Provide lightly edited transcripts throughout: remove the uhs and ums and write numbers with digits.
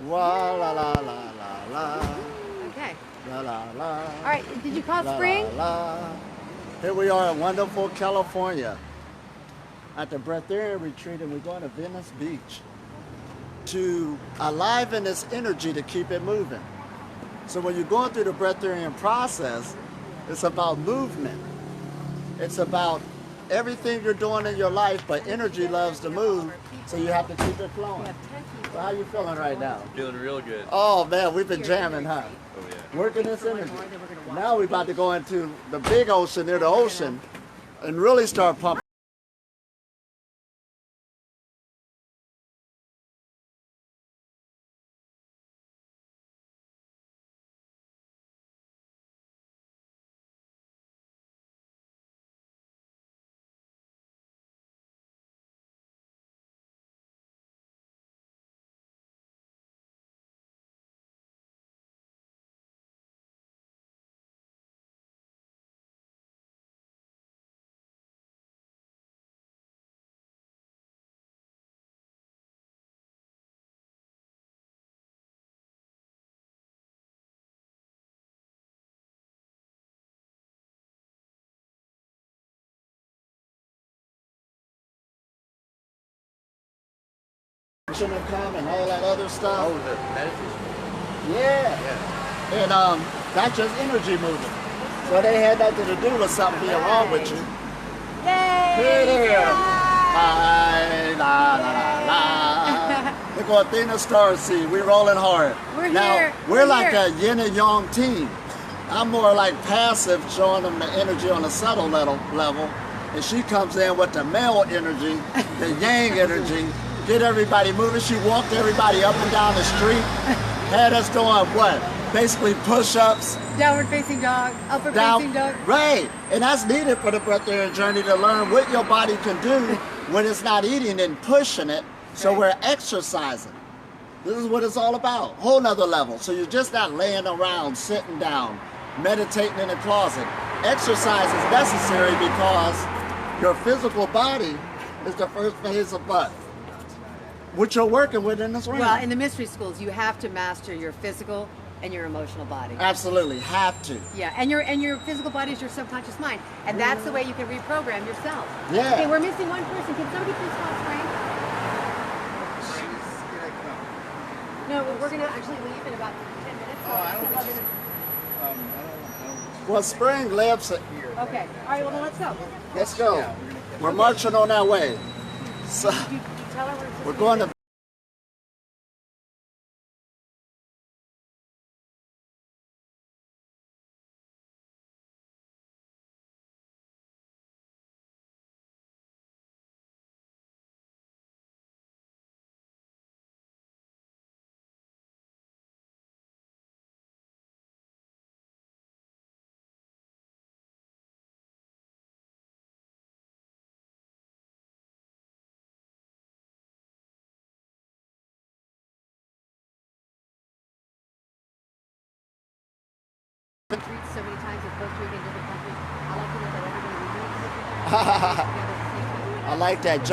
La la la la la la. Okay. La la la. All right. Did you call La spring? la la. Here we are in wonderful California at the Breatharian retreat, and we're going to Venice Beach to aliven this energy to keep it moving. So when you're going through the Breatharian process, it's about movement. It's about everything you're doing in your life, but energy loves to move, so you have to keep it flowing. So how you feeling right now? Feeling real good. Oh man, we've been jamming, huh? Oh yeah. Working this energy. Now we're about to go into the big ocean, near the ocean, and really start pumping. And come and all that other stuff. Oh, the meditation. Yeah. And that's just energy moving. So they had nothing to do with something being wrong with you. Yay! Hey there. Hi, la la la la. Look what Athena Stars see. We're rolling hard. We're now, here. We're like a yin and yang team. I'm more like passive, showing them the energy on a subtle level. And she comes in with the male energy, the yang energy, get everybody moving. She walked everybody up and down the street, had us doing what? Basically push-ups. Downward facing dog, upward facing dog. Right, and that's needed for the Breatharian journey, to learn what your body can do when it's not eating and pushing it. So we're exercising. This is what it's all about, whole nother level. So you're just not laying around, sitting down, meditating in a closet. Exercise is necessary because your physical body is the first phase of what? What you're working with in this realm. Well, in the mystery schools, you have to master your physical and your emotional body. Absolutely, have to. Yeah, and your physical body is your subconscious mind, and that's the way you can reprogram yourself. Yeah. Okay, we're missing one person. Can somebody please call Frank? No, we're gonna actually leave in about 10 minutes. So I don't. Well, spring lives. Okay. All right. Well, then let's go. Let's go. We're marching on that way. So You tell her we're going to. retreats so many times in Costa Rica and different countries. I like to know that everybody I like that.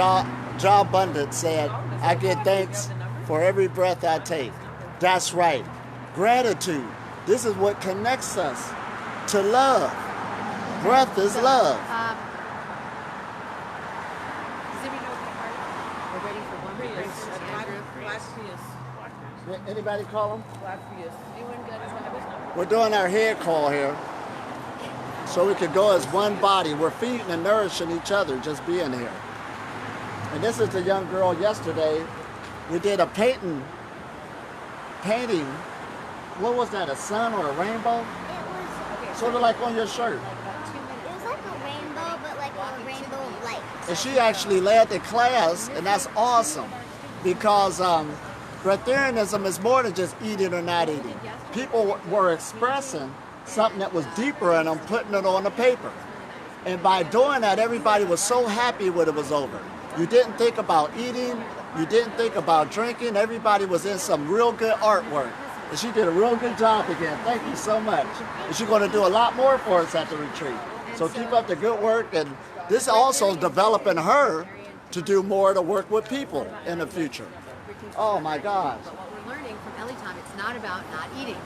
Jaw Abundant said, "I give thanks for every breath I take." That's right. Gratitude. This is what connects us to love. Breath is love. Does everybody know what we're ready for one person? Anybody call them? Anyone got his number? We're doing our head call here, so we could go as one body. We're feeding and nourishing each other just being here. And this is the young girl yesterday. We did a painting. What was that, a sun or a rainbow? It was Sort of like on your shirt. like a rainbow, but like a rainbow of light. And she actually led the class, and that's awesome because Breatharianism is more than just eating or not eating. People were expressing something that was deeper in them, putting it on the paper. And by doing that, everybody was so happy when it was over. You didn't think about eating, you didn't think about drinking, everybody was in some real good artwork. And she did a real good job again. Thank you so much. And she's going to do a lot more for us at the retreat. So keep up the good work, and this also is developing her to do more to work with people in the future. Oh my gosh. Elitom, it's not about not eating.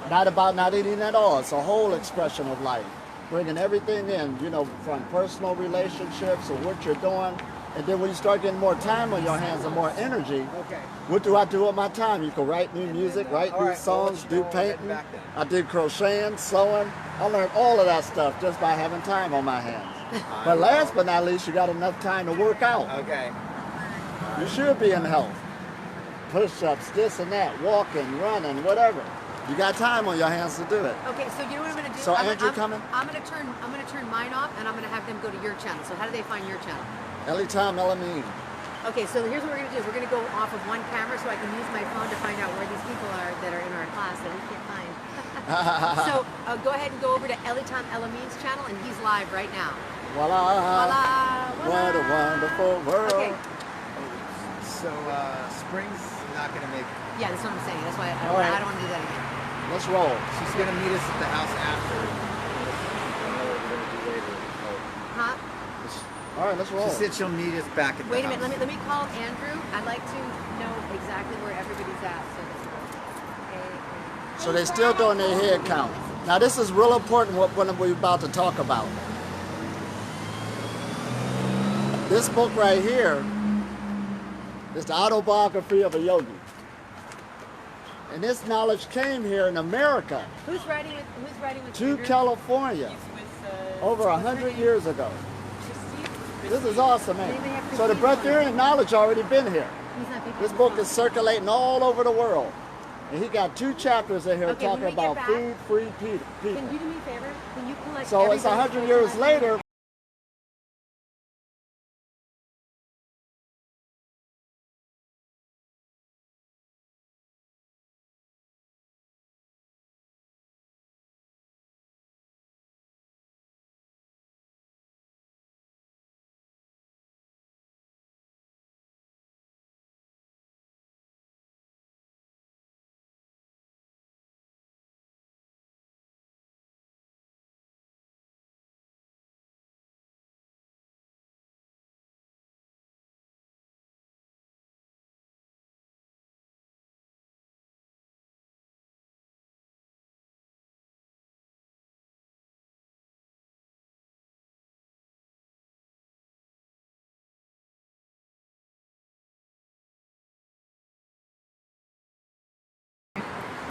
Not about not eating at all. It's a whole expression of life. Bringing everything in, you know, from personal relationships or what you're doing. And then when you start getting more time on your hands and more energy, what do I do with my time? You can write new music, write new songs, do painting. I did crocheting, sewing. I learned all of that stuff just by having time on my hands. But last but not least, you got enough time to work out. Okay. You should be in health. Push-ups, this and that, walking, running, whatever. You got time on your hands to do it. Okay, so you know what I'm gonna do? So Andrew coming? I'm gonna turn mine off, and I'm gonna have them go to your channel. So how do they find your channel? Elitom El-amin. Okay, so here's what we're gonna do. We're gonna go off of one camera so I can use my phone to find out where these people are that are in our class that we can't find. So go ahead and go over to Elitom El-amin's channel, and he's live right now. Voila. Voila, voila. What a wonderful world. Okay. So Spring's not going to make. Yeah, that's what I'm saying. That's why I All right. don't want to do that again. Let's roll. She's going to meet us at the house after. All right, let's roll. She said she'll meet us back at the Wait a house. minute. Let me call Andrew. I'd like to know exactly where everybody's at. So they're still doing their head count. Now this is real important what we're about to talk about. This book right here is the autobiography of a yogi. And this knowledge came here in America Who's writing with to Andrew? California over 100 years ago. This is awesome, man. So the Breatharian knowledge already been here. He's not picking This up book the is phone. circulating all over the world. And he got 2 chapters in here Okay, when talking we get about back- food-free people. Can you do me a favor? Can you collect So it's 100 years later.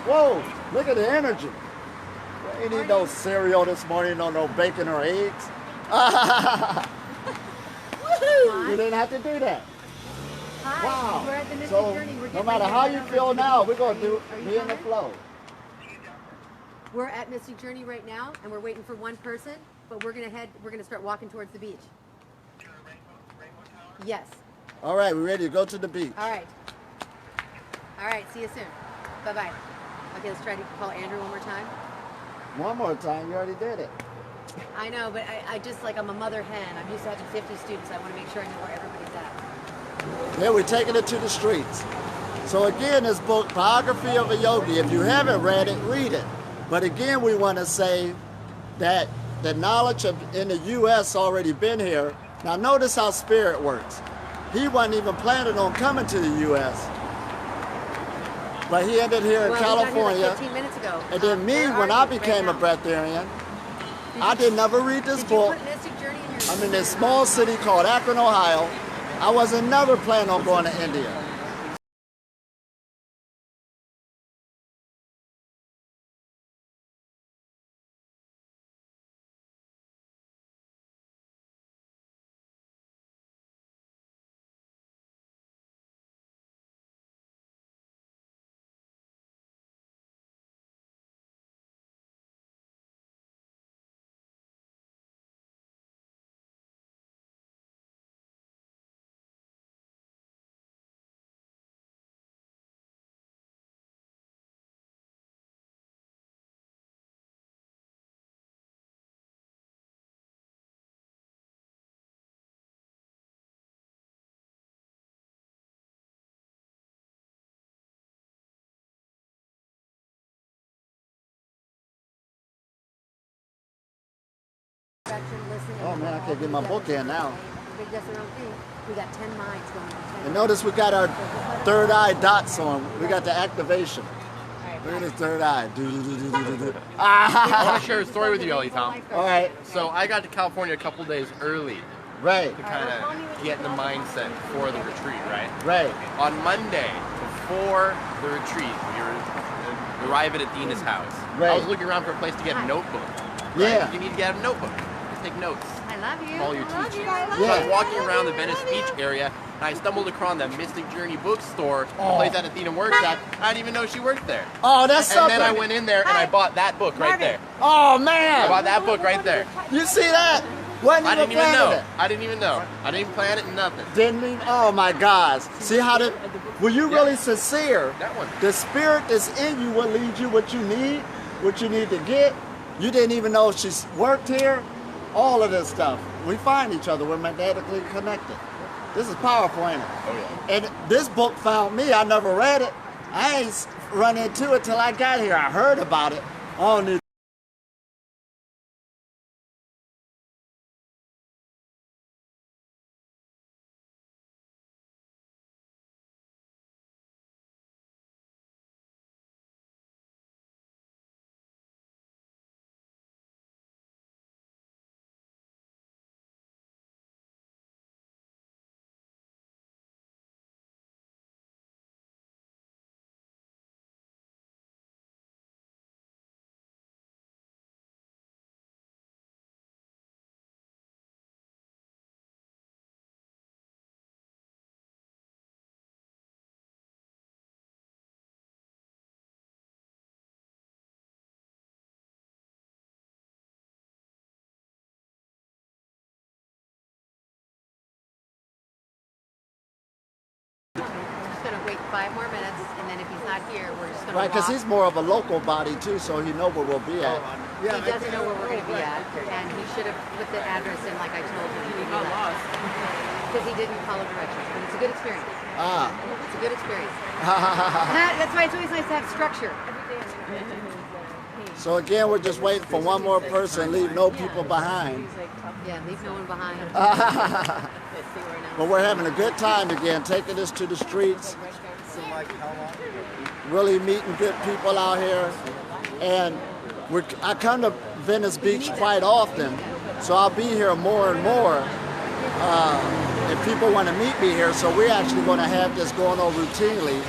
Whoa, look at the energy. We ain't need no cereal this morning, no bacon or eggs. Woohoo! You didn't have to do that. Hi, Wow. we're at the Mystic So Journey. We're no getting matter ready how to you head feel over to now, the we're going beach. to Are you be in the coming? flow. We're at Mystic Journey right now, and we're waiting for one person, but we're gonna start walking towards the beach. Yes. All right, we're ready to go to the beach. All right. All right, see you soon. Bye-bye. Okay, let's try to call Andrew one more time. One more time, you already did it. I know, but I just, like, I'm a mother hen. I'm used to having 50 students. I want to make sure I know where everybody's at. Yeah, we're taking it to the streets. So again, this book, Biography of a Yogi, if you haven't read it, read it. But again, we want to say that the knowledge in the U.S. already been here. Now notice how spirit works. He wasn't even planning on coming to the U.S., but he ended here in Well, we got here California. like 15 minutes ago. And then me, Where when are I you right became a now? breatharian, I did never read this Did you book. put Mystic Journey in your... I'm in this small city called Akron, Ohio. I wasn't never planning on going to India. Oh man, I can't get my book in now. That's their own thing. We got 10 minds going. And notice we got our third eye dots on. We got the activation. Look at his third eye. I want to share a story with you, Elitom. All right. So I got to California a couple days early Right. to kind of get in the mindset for the retreat, right? Right. On Monday, before the retreat, we were arriving at Dina's house. Right. I was looking around for a place to get a notebook. Right? Yeah. You need to get a notebook. Just take notes. I love you. Follow your I love teacher. you. I love So I Yeah. was walking around the Venice Beach area, and I stumbled across that Mystic Journey bookstore, Oh. the place that Athena works at. I didn't even know she worked there. Oh, that's And something. then I went in there and I bought that book right Marvin. there. Oh I man. bought that book right there. You see that? Wasn't I didn't even planning know. it. I didn't even know. I didn't plan it, nothing. Didn't even. Oh my gosh. See how the. Were you really sincere? That one. The spirit that's in you will lead you what you need to get. You didn't even know she's worked here. All of this stuff. We find each other. We're magnetically connected. This is powerful, ain't it? Oh yeah. And this book found me. I never read it. I ain't run into it till I got here. I heard about it. Oh, new. We're just gonna wait 5 more minutes, and then if he's not here, we're just gonna Right, because walk. he's more of a local body too, so he know where we'll be at. He doesn't know where we're gonna be at, and he should have put the address in like I told him. He got lost because he didn't follow directions. But it's a good experience. Ah. It's a good experience. That's why it's always nice to have structure. So again, we're just waiting for one more person, leave no people behind. Yeah, leave no one behind. But we're having a good time again, taking this to the streets, So like how long? really meeting good people out here. And I come to Venice Beach quite often, so I'll be here more and more. If people want to meet me here, so we're actually going to have this going on routinely.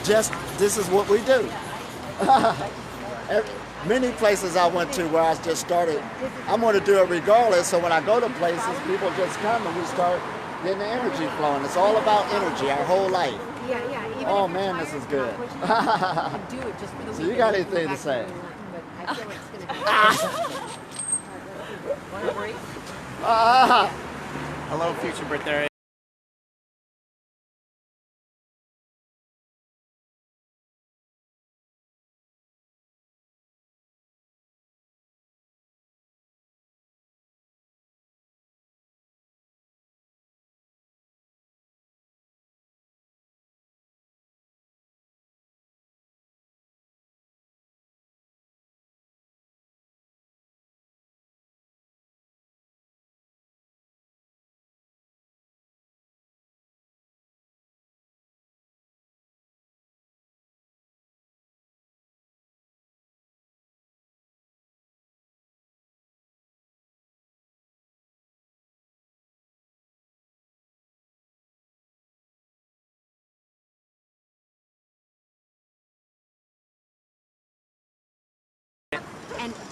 Just, this is what we do. Many places I went to where I just started, I'm going to do it regardless, so when I go to places, people just come and we start getting the energy flowing. It's all about energy, our whole life. Yeah, yeah. Even Oh if you're man, this tired, is good. you can do it just for the So you weekend got and go anything to back say? when you want, but I feel it's gonna be. Want a break? Hello, future Breatharian.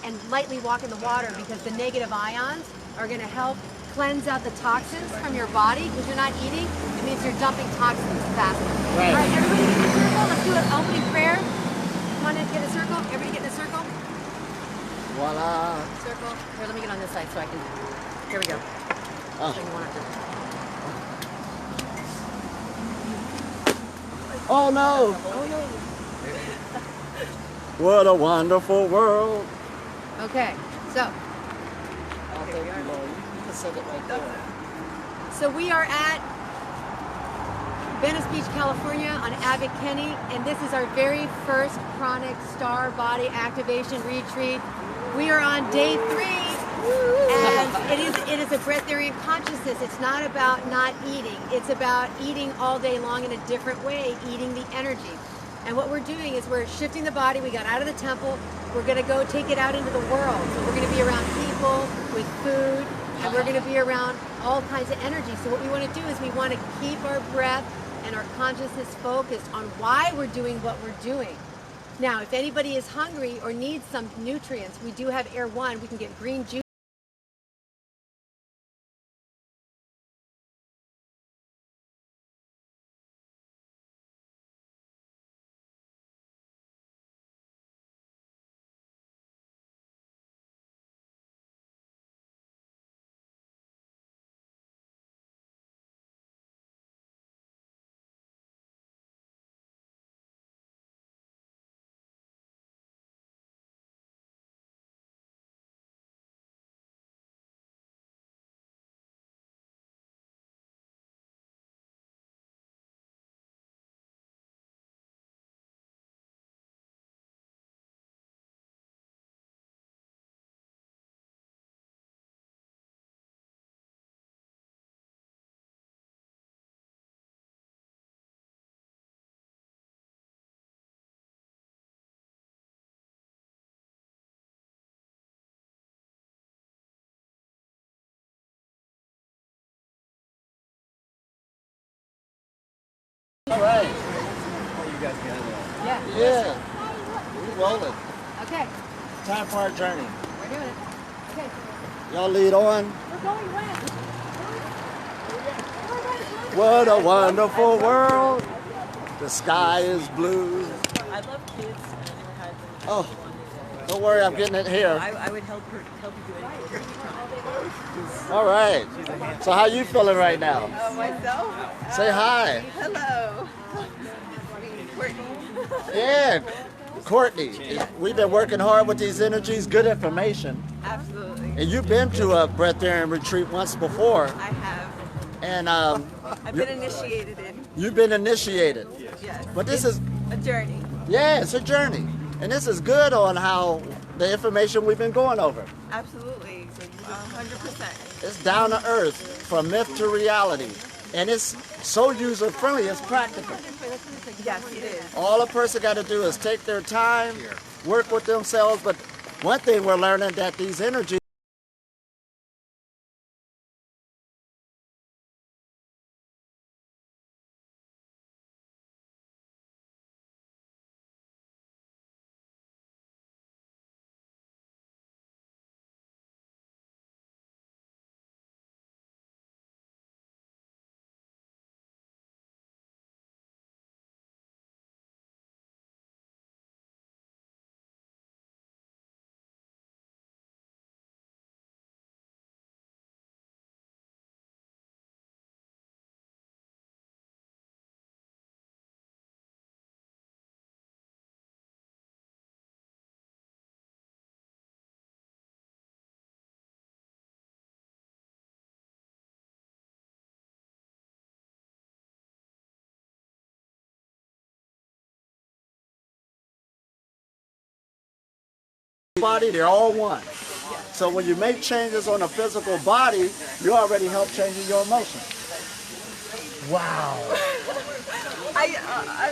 And lightly walk in the water because the negative ions are going to help cleanse out the toxins from your body because you're not eating. It means you're dumping toxins faster. Right. All right, everybody get in a circle. Let's do an opening prayer. Come on in, get in a circle. Everybody get in a circle. Voila. Circle. Here, let me get on this side so I can. Here we go. Oh. So you want to. Oh no. Oh no. What a wonderful world. Okay, so we are at Venice Beach, California on Abbot Kinney, and this is our very first chronic Starbody Activation retreat. We are on day 3, and it is a breatharian consciousness. It's not about not eating. It's about eating all day long in a different way, eating the energy. And what we're doing is we're shifting the body. We got out of the temple. We're going to go take it out into the world. So we're going to be around people with food, and we're going to be around all kinds of energy. So what we want to do is we want to keep our breath and our consciousness focused on why we're doing what we're doing. Now, if anybody is hungry or needs some nutrients, we do have Air One. We can get green juice. All right. You guys got it. Yeah. Yeah. We rolling. Okay. Time for our journey. We're doing it. Okay. Y'all lead on. We're going west. What a wonderful world. The sky is blue. I love kids. I never had them. Oh, don't worry, I'm getting it here. I would help you do anything. All right. So how you feeling right now? Myself? Say hi. Hello. Courtney. Yeah, Courtney. We've been working hard with these energies, good information. Absolutely. And you've been to a Breatharian retreat once before. I have. And I've been initiated in. you've been initiated. Yes. But this It's is, a journey. yeah, it's a journey. And this is good on how the information we've been going over. Absolutely. 100%. It's down to earth, from myth to reality. And it's so user friendly, it's practical. Yes, it is. All a person got to do is take their time, work with themselves. But one thing we're learning that these energies body, they're all one. So when you make changes on a physical body, you already help changing your emotions. Wow. I'm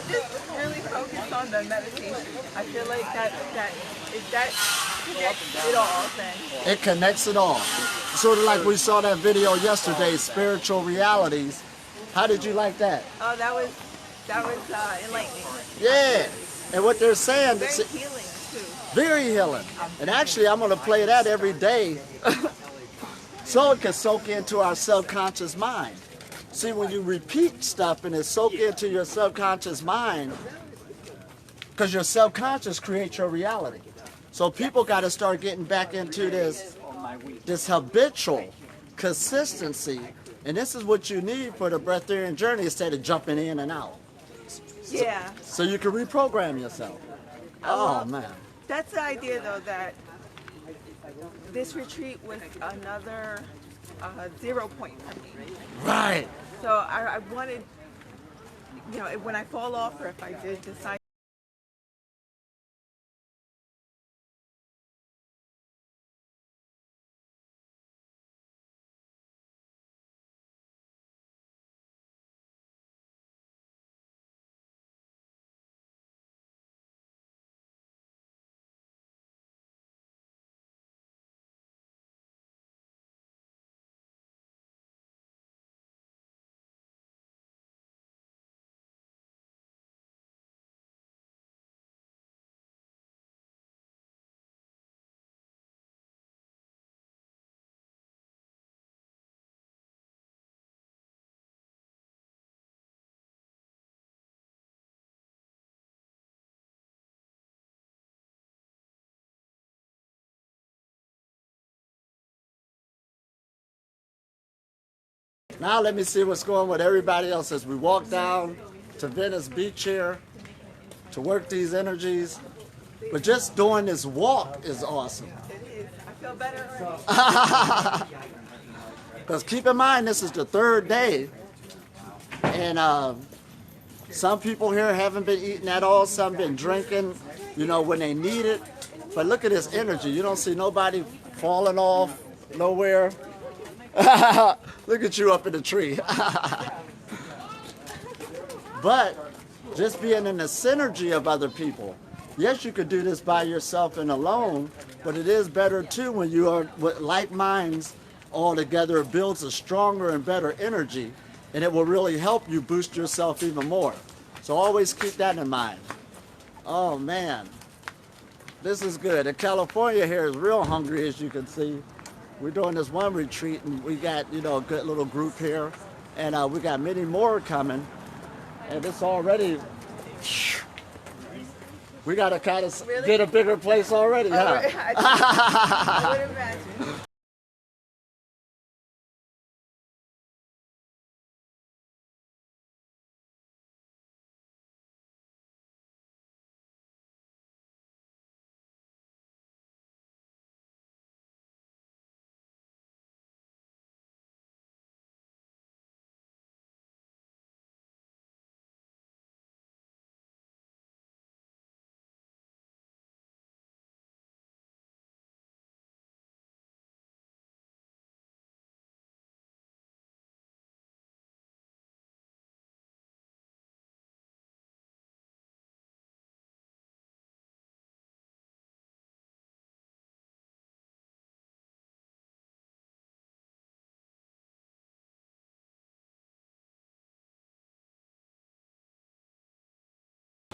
just really focused on the meditation. I feel like that connects it all then. It connects it all. Sort of like we saw that video yesterday, spiritual realities. How did you like that? Oh, that was enlightening. Yeah. And what they're saying, Very healing too. very healing. And actually, I'm going to play that every day so it can soak into our subconscious mind. See, when you repeat stuff and it soak into your subconscious mind, because your subconscious creates your reality. So people got to start getting back into this habitual consistency. And this is what you need for the Breatharian journey instead of jumping in and out. Yeah. So you can reprogram yourself. Oh, man. That's the idea, though, that this retreat was another 0 point for me. Right. So I wanted, when I fall off or if I did decide Now let me see what's going with everybody else as we walk down to Venice Beach here to work these energies. But just doing this walk is awesome. It is. I feel better already. Because keep in mind, this is the third day. And some people here haven't been eating at all. Some been drinking, you know, when they need it. But look at this energy. You don't see nobody falling off nowhere. Look at you up in the tree. But just being in the synergy of other people. Yes, you could do this by yourself and alone, but it is better too when you are with like minds all together. It builds a stronger and better energy, and it will really help you boost yourself even more. So always keep that in mind. Oh man, this is good. And California here is real hungry, as you can see. We're doing this one retreat, and we got, you know, a good little group here, and we got many more coming. And it's already, we got to kind of get a bigger place already, huh? I would imagine.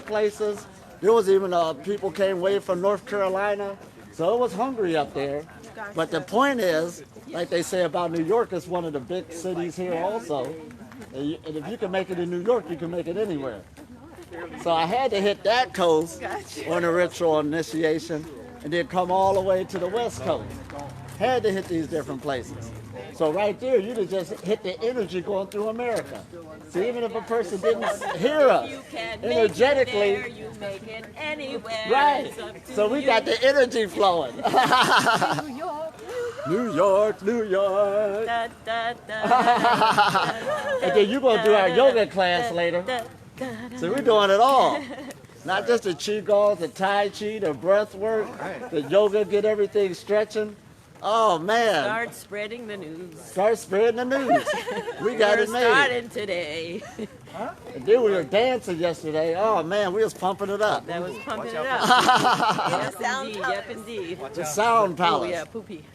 Places. There was even people came way from North Carolina, so it was hungry up there. But the point is, like they say about New York, it's one of the big cities here also. And if you can make it in New York, you can make it anywhere. So I had to hit that coast on a ritual initiation, and then come all the way to the West Coast. Had to hit these different places. So right there, you could just hit the energy going through America. So even if a person didn't hear us, energetically, you make it anywhere. right? So we got the energy flowing. New York, New York, New York. da, da, da, And then you're gonna do our yoga class later. So we're doing it all. Not just the qigong, the tai chi, the breath work, the yoga, get everything stretching. Oh man. Start spreading the news. Start spreading the news. We got We're it made. starting today. And then we were dancing yesterday. Oh man, we was pumping it up. That was pumping it up. Yes, indeed. Yep, indeed. The sound Oh palace. yeah, poopy.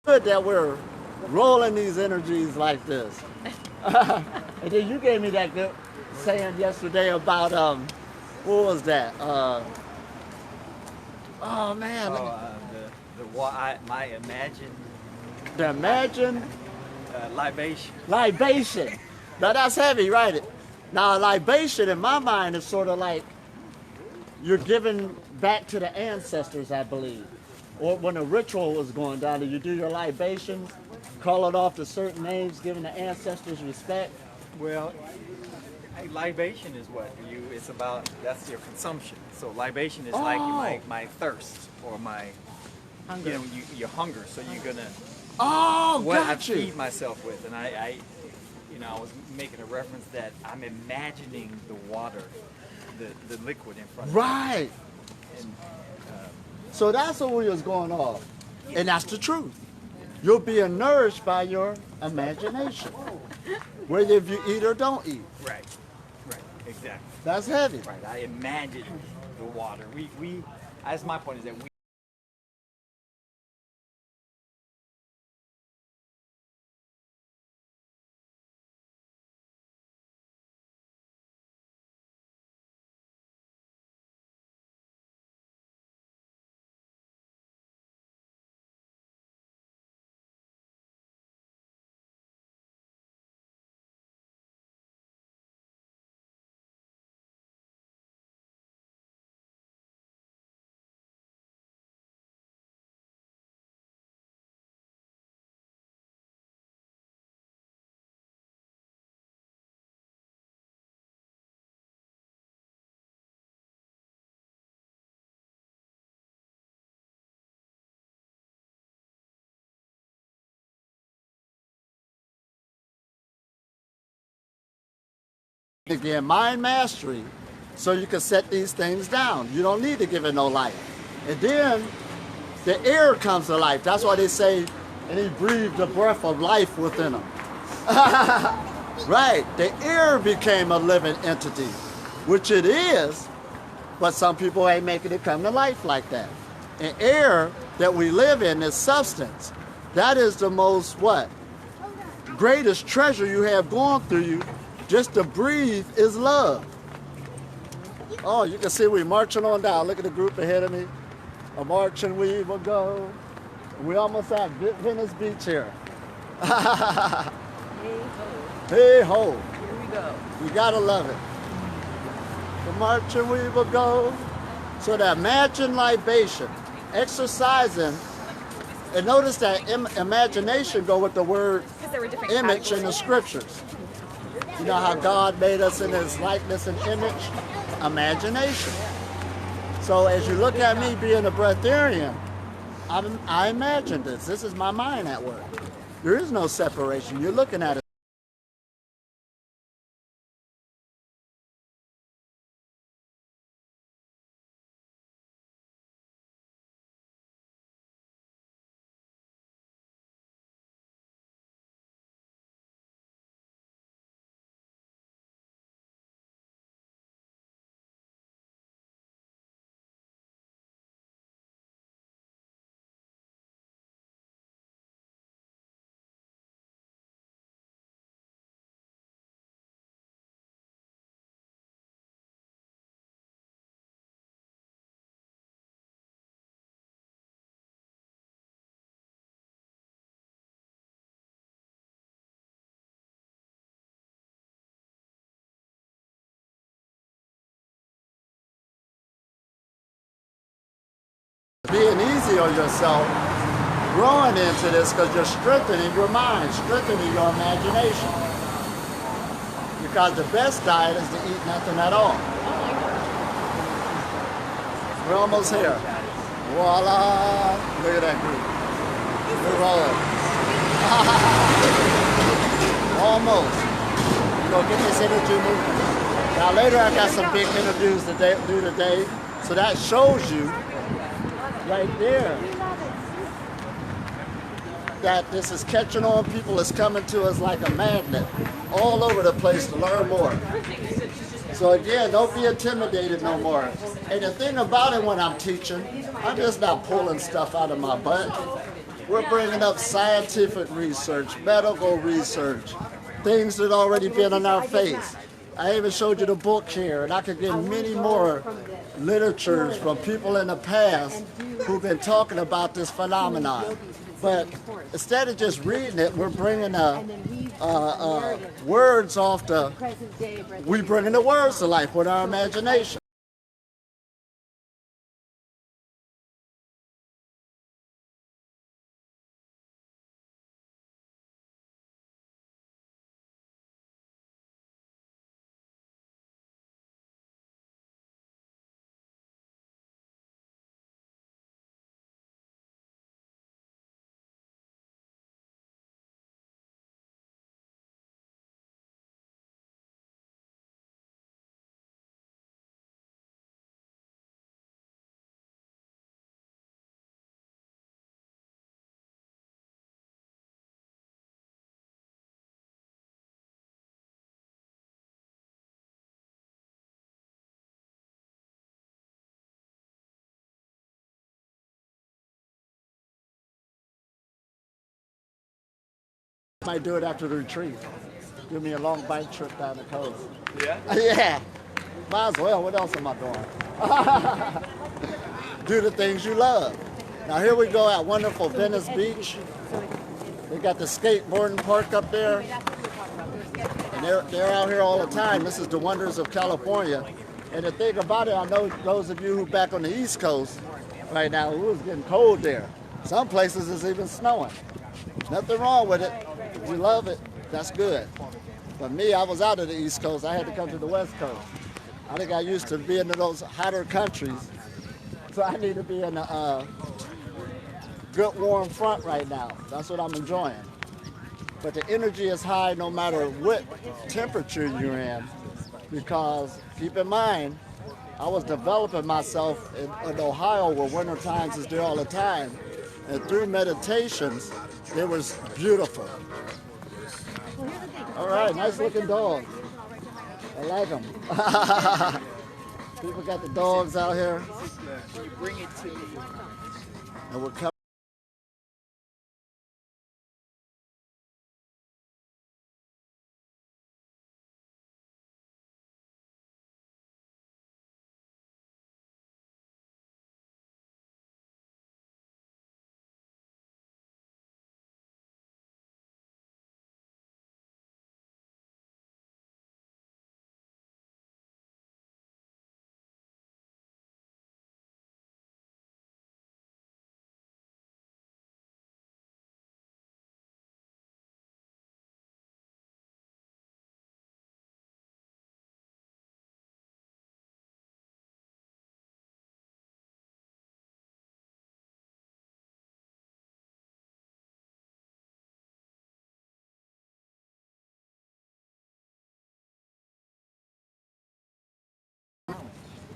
Good that we're rolling these energies like this. And then you gave me that good saying yesterday about what was that? Oh man, My imagine the imagine libation. libation. Now that's heavy, right? Now libation in my mind is sort of like you're giving back to the ancestors, I believe. Or when a ritual was going down, you do your libations, call it off to certain names, giving the ancestors respect. Well, libation is what you. It's about. That's your consumption. So libation is like my thirst or my hunger. You know, your hunger. So you're gonna Oh, what I got you. feed myself with, and you know, I was making a reference that I'm imagining the water, the liquid in front of me. Right. And, So that's what we was going off. And that's the truth. You're being nourished by your imagination. Whether if you eat or don't eat. right, exactly. That's heavy. Right, I imagine the water. We, that's my point is that we Again, mind mastery, so you can set these things down. You don't need to give it no life. And then the air comes to life. That's why they say, and he breathed the breath of life within him. Right, the air became a living entity, which it is, but some people ain't making it come to life like that. And air that we live in is substance. That is the most, what? Greatest treasure you have going through you. Just to breathe is love. Oh, you can see we marching on down. Look at the group ahead of me. A marching we will go. We almost at Venice Beach here. Hey ho. Here we go. You gotta love it. The marching we will go. So that imagine libation, exercising, and notice that imagination go with the word image in the scriptures. You know how God made us in his likeness and image? Imagination. So as you look at me being a breatharian, I imagine this. This is my mind at work. There is no separation. You're looking at it. Being easy on yourself, growing into this because you're strengthening your mind, strengthening your imagination. Because the best diet is to eat nothing at all. We're almost here. Voila! Look at that group. We're rolling. Almost. You're going to get this energy moving. Now later I got some big interviews to do today. So that shows you right there that this is catching on. People is coming to us like a magnet all over the place to learn more. So again, don't be intimidated no more. And the thing about it when I'm teaching, I'm just not pulling stuff out of my butt. We're bringing up scientific research, medical research, things that already been on our face. I even showed you the book here, and I could get many more literatures from people in the past who've been talking about this phenomenon. But instead of just reading it, we're bringing words off we bringing the words to life with our imagination. Might do it after the retreat. Give me a long bike trip down the coast. Yeah. Yeah. Might as well. What else am I doing? Do the things you love. Now here we go at wonderful Venice Beach. They got the skateboarding park up there. And they're out here all the time. This is the wonders of California. And the thing about it, I know those of you who back on the East Coast right now, it was getting cold there. Some places it's even snowing. Nothing wrong with it. If you love it, that's good. But me, I was out of the East Coast. I had to come to the West Coast. I think I used to be in those hotter countries. So I need to be in a good warm front right now. That's what I'm enjoying. But the energy is high no matter what temperature you're in, because keep in mind, I was developing myself in Ohio where winter times is there all the time. And through meditations, it was beautiful. All right, nice looking dog. I like them. People got the dogs out here. You bring it to me. And we're coming.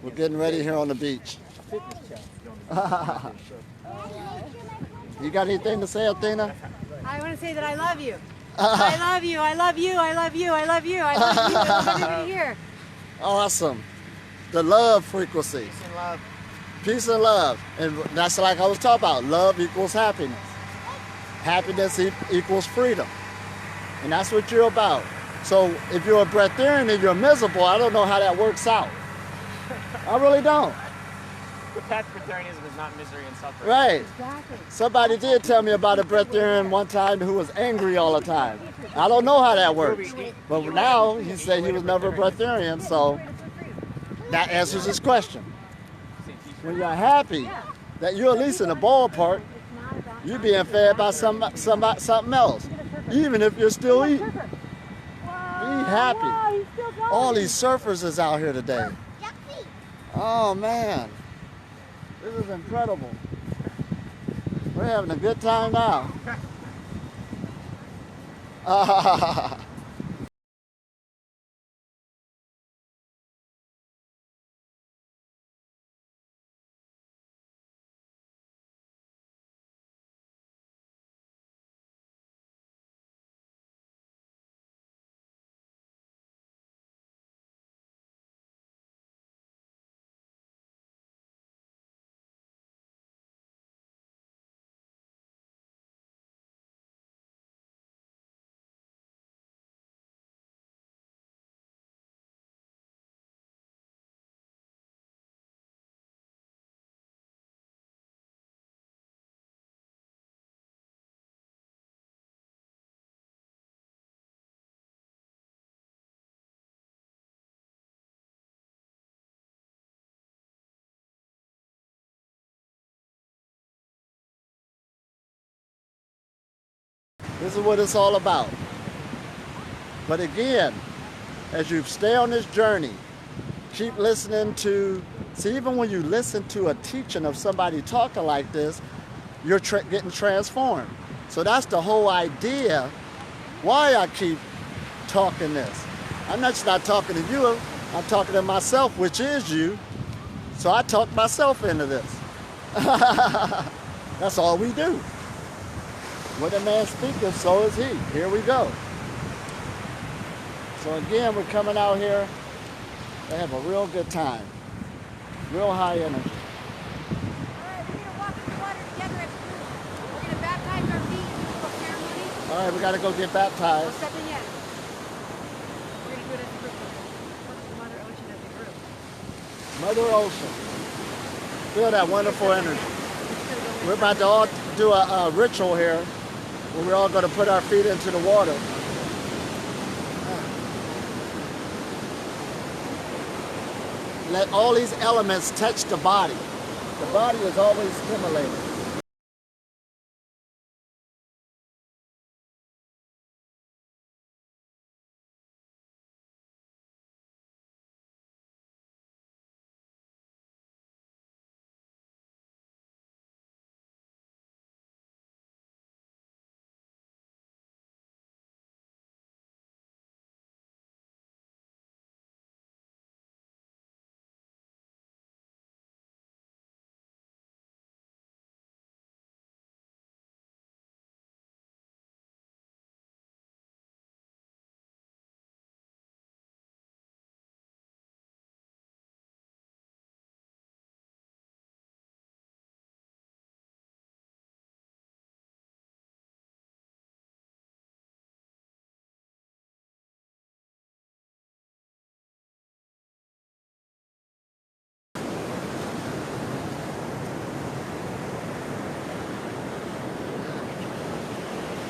We're getting ready here on the beach. You got anything to say, Athena? I want to say that I love you. I love you. I love you. I love you. I love you. I love you. I love everybody here. Awesome. The love frequency. Peace and love. Peace and love. And that's like I was talking about. Love equals happiness. Happiness equals freedom. And that's what you're about. So if you're a breatharian and you're miserable, I don't know how that works out. I really don't. The path to Breatharianism is not misery and suffering. Right. Exactly. Somebody did tell me about a breatharian one time who was angry all the time. I don't know how that works. But now he said he was never a breatharian, so that answers his question. When you're happy that you're at least in the ballpark, you're being fed by something else, even if you're still eating. Be happy. All these surfers is out here today. Oh man, this is incredible. We're having a good time now. This is what it's all about. But again, as you stay on this journey, keep listening to, see, even when you listen to a teaching of somebody talking like this, you're getting transformed. So that's the whole idea why I keep talking this. I'm not just not talking to you, I'm talking to myself, which is you. So I talk myself into this. That's all we do. When a man speaketh, so is he. Here we go. So again, we're coming out here to have a real good time. Real high energy. All right, we're going to walk in the water together as a group. We're going to baptize our feet and do a little ceremony. All right, we got to go get Don't baptized. step in yet. We're going to do it as a group. Work with the Mother Ocean as a group. Mother Ocean. Feel that wonderful energy. We're We're about to all do a ritual here where we're all going to put our feet into the water. Let all these elements touch the body. The body is always stimulated.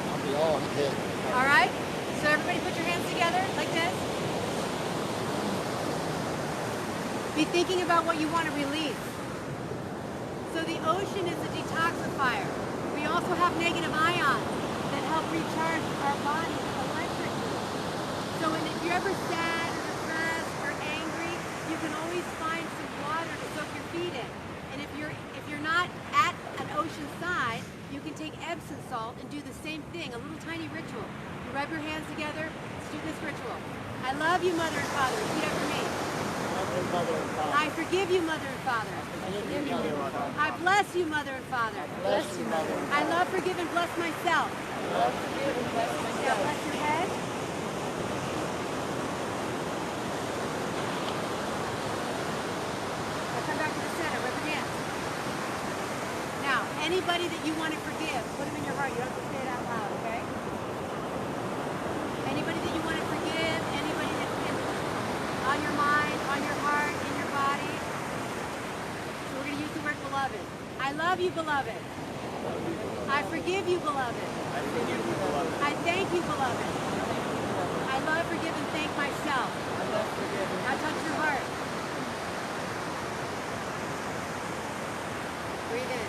I'll be all hit. All right? So everybody put your hands together like this. Be thinking about what you want to release. So the ocean is a detoxifier. We also have negative ions that help recharge our bodies electrically. So if you're ever sad or depressed or angry, you can always find some water to soak your feet in. And if you're not at an ocean side, you can take Epsom salt and do the same thing, a little tiny ritual. You rub your hands together, let's do this ritual. I love you, Mother and Father. Repeat after me. I forgive you, Mother and Father. I bless you, Mother and Father. I love, forgive, and bless myself. Now bless your head. Now come back to the center. Rub your hands. Now, anybody that you want to forgive, put them in your heart. You don't have to say it out loud, okay? Anybody that you want to forgive, anybody that's been on your mind, on your heart, in your body. So we're going to use the word beloved. I love you, beloved. I forgive you, beloved. I thank you, beloved. I love, forgive, and thank myself. Now touch your heart. Breathe in.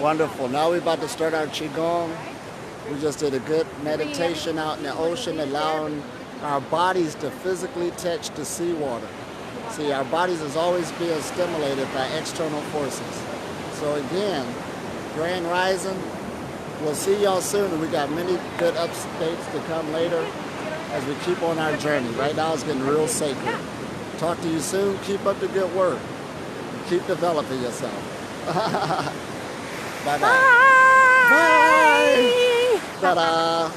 Wonderful. Now we're about to start our Qigong. We just did a good meditation out in the ocean, allowing our bodies to physically touch the seawater. See, our bodies is always being stimulated by external forces. So again, Grand Rising, we'll see y'all soon, and we got many good updates to come later as we keep on our journey. Right now it's getting real sacred. Talk to you soon. Keep up the good work. Keep developing yourself. Bye-bye. Bye. Ta-da.